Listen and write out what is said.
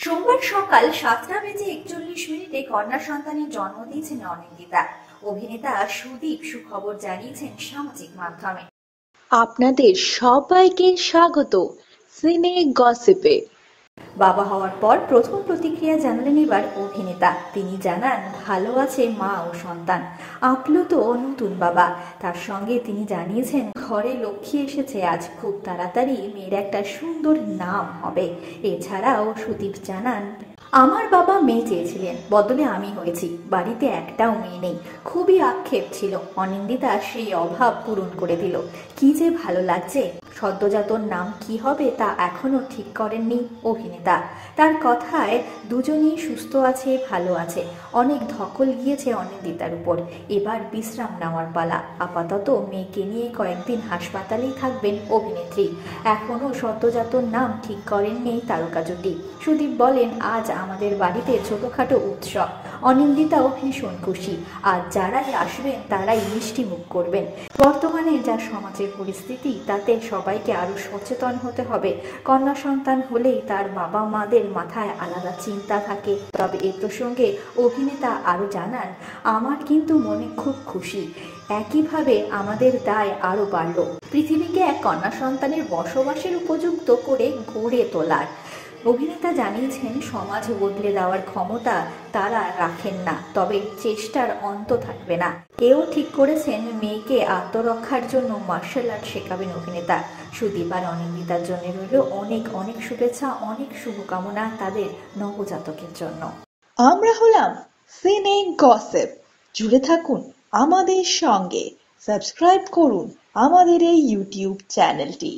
সোমবার সকাল 7:41 কন্যা সন্তানের জন্ম দিয়েছেন অনিন্দিতা। অভিনেতা সুদীপ সুখবর জানিয়েছেন সামাজিক মাধ্যমে। আপনাদের সবাইকে স্বাগত সিনে গসিপে। বাবা হওয়ার পর প্রথম প্রতিক্রিয়া জানালেন এবার অভিনেতা। তিনি জানান, ভালো আছে মা ও সন্তান, আপ্লুত ও নতুন বাবা। তার সঙ্গে তিনি জানিয়েছেন, ঘরে লক্ষ্মী এসেছে আজ, খুব তাড়াতাড়ি মেয়ের একটা সুন্দর নাম হবে। এছাড়াও সুদীপ জানান, আমার বাবা মেয়ে চেয়েছিলেন, বদলে আমি হয়েছি। বাড়িতে একটাও মেয়ে নেই, খুবই আক্ষেপ ছিল। অনিন্দিতা সেই অভাব পূরণ করে দিল। কি যে ভালো লাগছে। সদ্যজাতর নাম কি হবে তা এখনো ঠিক করেননি অভিনেতা। তার কথায় দুজনেই সুস্থ আছে, ভালো আছে। অনেক ধকল গিয়েছে অনিন্দিতার উপর, এবার বিশ্রাম নেওয়ার পালা। আপাতত মেয়েকে নিয়ে কয়েকদিন হাসপাতালেই থাকবেন অভিনেত্রী। এখনো সদ্যজাতর নাম ঠিক করেননি তারকা জুটি। সুদীপ বলেন, আজ আমাদের বাড়িতে ছোটখাটো উৎসব। অনিন্দিতাও ভীষণ খুশি, আর যারাই আসবেন তারাই মিষ্টি মুখ করবেন। বর্তমানে যা সমাজের পরিস্থিতি, তাতে সবাইকে আরো সচেতন হতে হবে। কন্যা সন্তান হলেই তার বাবা মাদের মাথায় আলাদা চিন্তা থাকে। তবে এ প্রসঙ্গে অভিনেতা আরো জানান, আমার কিন্তু মনে খুব খুশি। একইভাবে আমাদের দায় আরো বাড়ল, পৃথিবীকে এক কন্যা সন্তানের বসবাসের উপযুক্ত করে গড়ে তোলার। অভিনেতা জানিয়েছেন, সমাজ বদলে দেওয়ার ক্ষমতা তারা রাখেন না, তবে চেষ্টার অন্ত থাকবে না। এও ঠিক করেছেন, মেয়েকে আত্মরক্ষার জন্য মার্শাল আর্ট শেখাবেন অভিনেতা। সুদীপ আর অনিন্দিতার জন্য রইল অনেক অনেক শুভেচ্ছা, অনেক শুভকামনা তাদের নবজাতকের জন্য। আমরা হলাম সিনে গসিপ। জুড়ে থাকুন আমাদের সঙ্গে, সাবস্ক্রাইব করুন আমাদের এই ইউটিউব চ্যানেলটি।